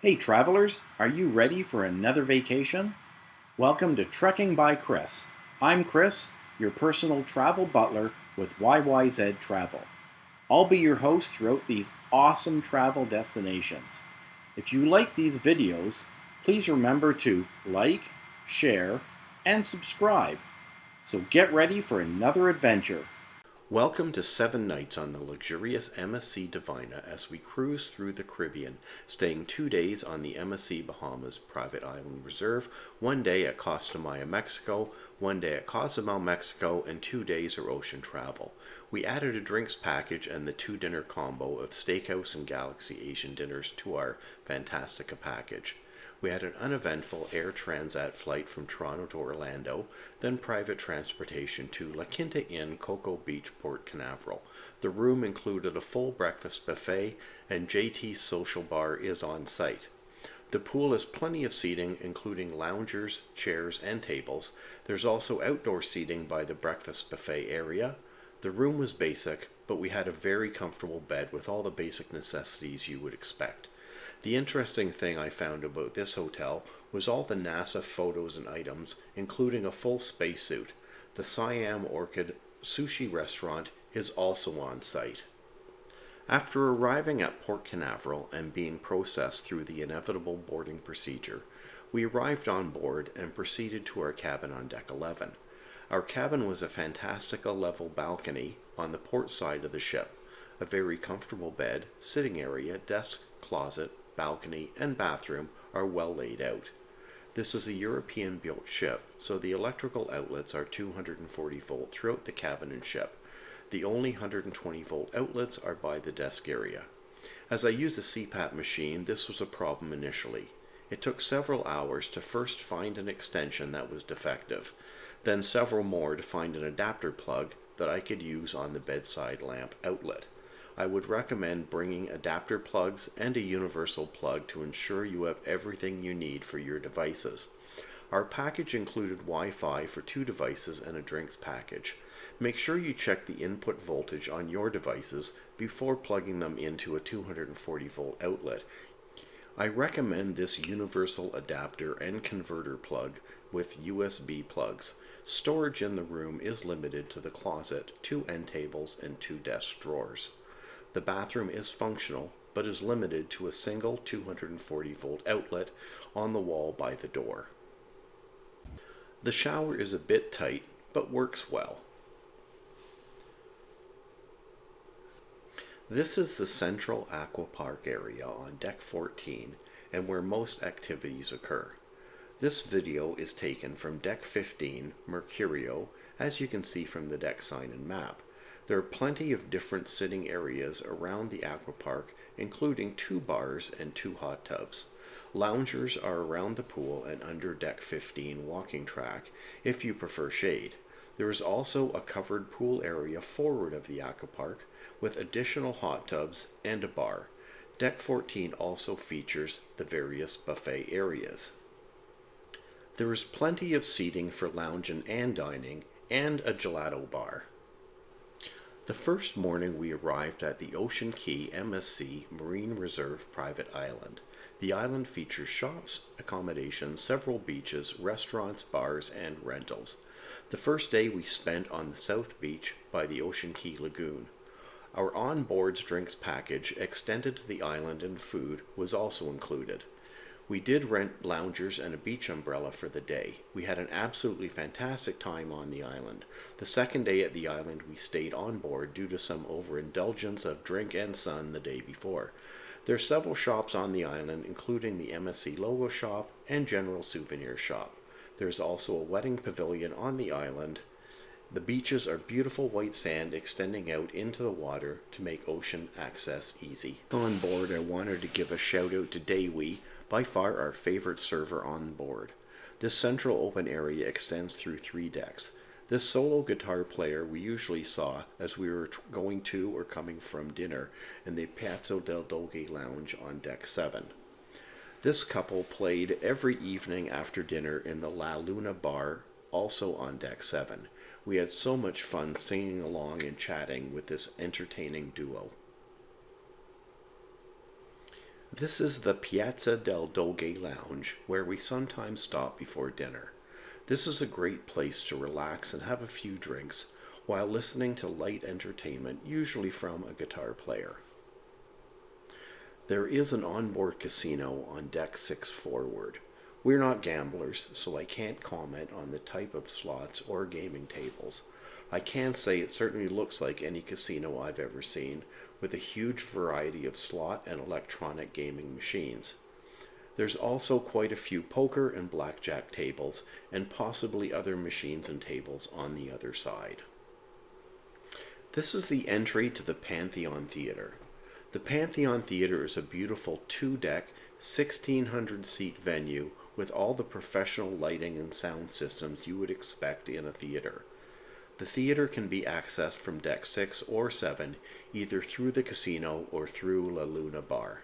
Hey travelers, are you ready for another vacation? Welcome to Trekking by Chris. I'm Chris, your personal travel butler with YYZ Travel. I'll be your host throughout these awesome travel destinations. If you like these videos, please remember to like, share, and subscribe. So get ready for another adventure. Welcome to 7 nights on the luxurious MSC Divina as we cruise through the Caribbean, staying 2 days on the MSC Bahamas Private Island Reserve, 1 day at Costa Maya Mexico, 1 day at Cozumel Mexico, and 2 days of ocean travel. We added a drinks package and the 2-dinner combo of Steakhouse and Galaxy Asian dinners to our Fantastica package. We had an uneventful Air Transat flight from Toronto to Orlando, then private transportation to La Quinta Inn, Cocoa Beach, Port Canaveral. The room included a full breakfast buffet, and JT's social bar is on site. The pool has plenty of seating, including loungers, chairs, and tables. There's also outdoor seating by the breakfast buffet area. The room was basic, but we had a very comfortable bed with all the basic necessities you would expect. The interesting thing I found about this hotel was all the NASA photos and items, including a full spacesuit. The Siam Orchid sushi restaurant is also on site. After arriving at Port Canaveral and being processed through the inevitable boarding procedure, we arrived on board and proceeded to our cabin on deck 11. Our cabin was a Fantastica level balcony on the port side of the ship. A very comfortable bed, sitting area, desk, closet, balcony, and bathroom are well laid out. This is a European-built ship, so the electrical outlets are 240 volt throughout the cabin and ship. The only 120 volt outlets are by the desk area. As I used the CPAP machine, this was a problem initially. It took several hours to first find an extension that was defective, then several more to find an adapter plug that I could use on the bedside lamp outlet. I would recommend bringing adapter plugs and a universal plug to ensure you have everything you need for your devices. Our package included Wi-Fi for 2 devices and a drinks package. Make sure you check the input voltage on your devices before plugging them into a 240 volt outlet. I recommend this universal adapter and converter plug with USB plugs. Storage in the room is limited to the closet, 2 end tables, and 2 desk drawers. The bathroom is functional, but is limited to a single 240 volt outlet on the wall by the door. The shower is a bit tight, but works well. This is the central Aqua Park area on deck 14 and where most activities occur. This video is taken from deck 15, Mercurio, as you can see from the deck sign and map. There are plenty of different sitting areas around the Aqua Park, including 2 bars and 2 hot tubs. Loungers are around the pool and under deck 15 walking track if you prefer shade. There is also a covered pool area forward of the Aqua Park with additional hot tubs and a bar. Deck 14 also features the various buffet areas. There is plenty of seating for lounging and dining and a gelato bar. The first morning we arrived at the Ocean Cay MSC Marine Reserve Private Island. The island features shops, accommodations, several beaches, restaurants, bars, and rentals. The first day we spent on the South Beach by the Ocean Cay Lagoon. Our on-board drinks package extended to the island and food was also included. We did rent loungers and a beach umbrella for the day. We had an absolutely fantastic time on the island. The second day at the island we stayed on board due to some overindulgence of drink and sun the day before. There are several shops on the island, including the MSC logo shop and general souvenir shop. There's also a wedding pavilion on the island. The beaches are beautiful white sand extending out into the water to make ocean access easy. On board, I wanted to give a shout out to Daewee, by far our favorite server on board. This central open area extends through 3 decks. This solo guitar player we usually saw as we were going to or coming from dinner in the Piazza del Doge lounge on deck 7. This couple played every evening after dinner in the La Luna bar, also on deck 7. We had so much fun singing along and chatting with this entertaining duo. This is the Piazza del Doge Lounge, where we sometimes stop before dinner. This is a great place to relax and have a few drinks while listening to light entertainment, usually from a guitar player. There is an onboard casino on deck 6 forward. We're not gamblers, so I can't comment on the type of slots or gaming tables. I can say it certainly looks like any casino I've ever seen, with a huge variety of slot and electronic gaming machines. There's also quite a few poker and blackjack tables, and possibly other machines and tables on the other side. This is the entry to the Pantheon Theater. The Pantheon Theater is a beautiful 2-deck, 1,600-seat venue with all the professional lighting and sound systems you would expect in a theater. The theater can be accessed from deck 6 or 7, either through the casino or through La Luna Bar.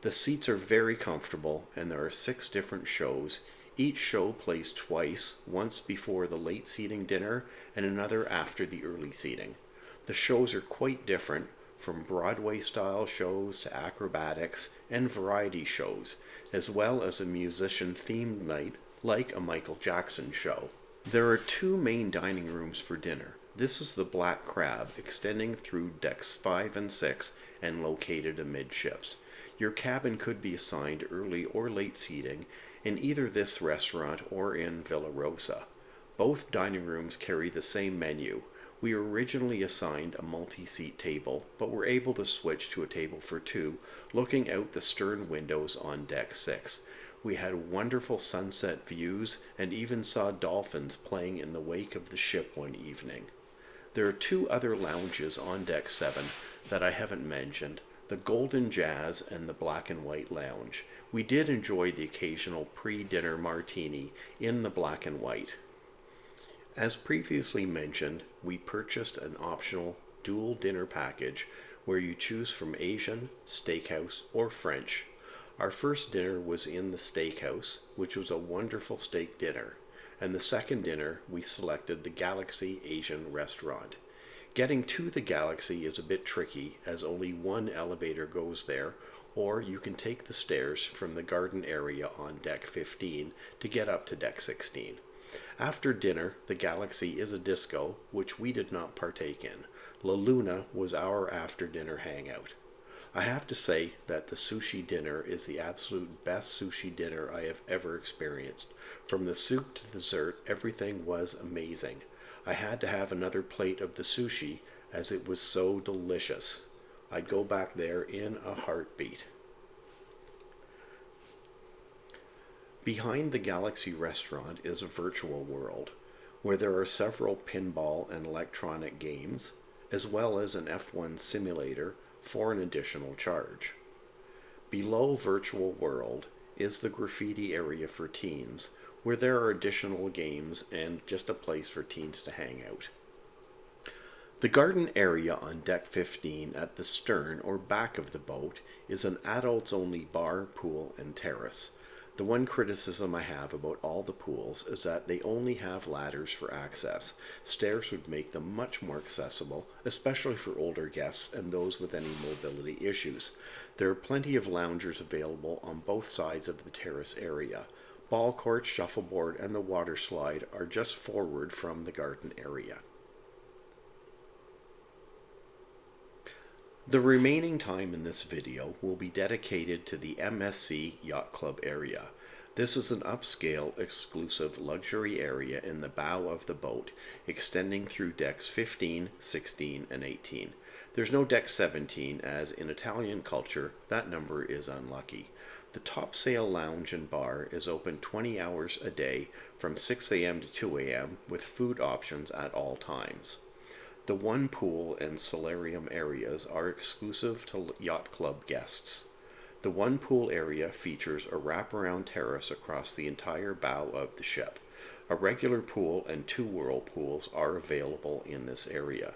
The seats are very comfortable, and there are 6 different shows. Each show plays twice, once before the late seating dinner and another after the early seating. The shows are quite different, from Broadway-style shows to acrobatics and variety shows, as well as a musician-themed night like a Michael Jackson show. There are 2 main dining rooms for dinner. This is the Black Crab, extending through decks 5 and 6 and located amidships. Your cabin could be assigned early or late seating in either this restaurant or in Villa Rosa. Both dining rooms carry the same menu. We were originally assigned a multi-seat table, but were able to switch to a table for 2, looking out the stern windows on deck 6. We had wonderful sunset views and even saw dolphins playing in the wake of the ship one evening. There are 2 other lounges on deck 7 that I haven't mentioned, the Golden Jazz and the Black and White Lounge. We did enjoy the occasional pre-dinner martini in the Black and White. As previously mentioned, we purchased an optional dual dinner package where you choose from Asian, steakhouse, or French. Our first dinner was in the steakhouse, which was a wonderful steak dinner, and the second dinner we selected the Galaxy Asian restaurant. Getting to the Galaxy is a bit tricky as only one elevator goes there, or you can take the stairs from the garden area on deck 15 to get up to deck 16. After dinner, the Galaxy is a disco, which we did not partake in. La Luna was our after-dinner hangout. I have to say that the sushi dinner is the absolute best sushi dinner I have ever experienced. From the soup to the dessert, everything was amazing. I had to have another plate of the sushi as it was so delicious. I'd go back there in a heartbeat. Behind the Galaxy restaurant is a virtual world, where there are several pinball and electronic games, as well as an F1 simulator for an additional charge. Below Virtual World is the graffiti area for teens, where there are additional games and just a place for teens to hang out. The garden area on deck 15 at the stern or back of the boat is an adults-only bar, pool, and terrace. The one criticism I have about all the pools is that they only have ladders for access. Stairs would make them much more accessible, especially for older guests and those with any mobility issues. There are plenty of loungers available on both sides of the terrace area. Ball court, shuffleboard, and the water slide are just forward from the garden area. The remaining time in this video will be dedicated to the MSC Yacht Club area. This is an upscale, exclusive luxury area in the bow of the boat, extending through decks 15, 16, and 18. There's no deck 17, as in Italian culture, that number is unlucky. The topsail lounge and bar is open 20 hours a day from 6 a.m. to 2 a.m. with food options at all times. The one pool and solarium areas are exclusive to Yacht Club guests. The one pool area features a wraparound terrace across the entire bow of the ship. A regular pool and 2 whirlpools are available in this area.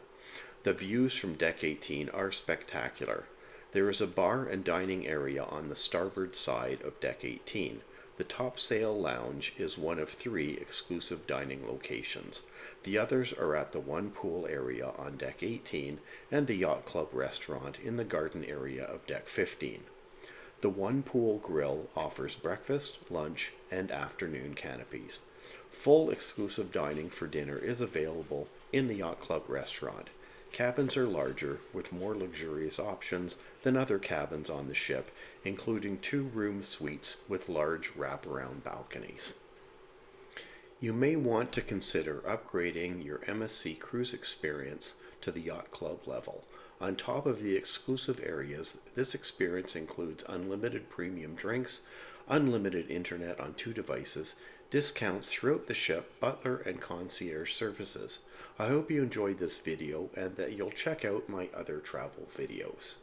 The views from deck 18 are spectacular. There is a bar and dining area on the starboard side of deck 18. The topsail lounge is one of 3 exclusive dining locations. The others are at the one pool area on deck 18 and the Yacht Club restaurant in the garden area of deck 15. The one pool grill offers breakfast, lunch, and afternoon canopies. Full exclusive dining for dinner is available in the Yacht Club restaurant. Cabins are larger, with more luxurious options than other cabins on the ship, including two-room suites with large wraparound balconies. You may want to consider upgrading your MSC cruise experience to the Yacht Club level. On top of the exclusive areas, this experience includes unlimited premium drinks, unlimited internet on 2 devices, discounts throughout the ship, butler and concierge services. I hope you enjoyed this video and that you'll check out my other travel videos.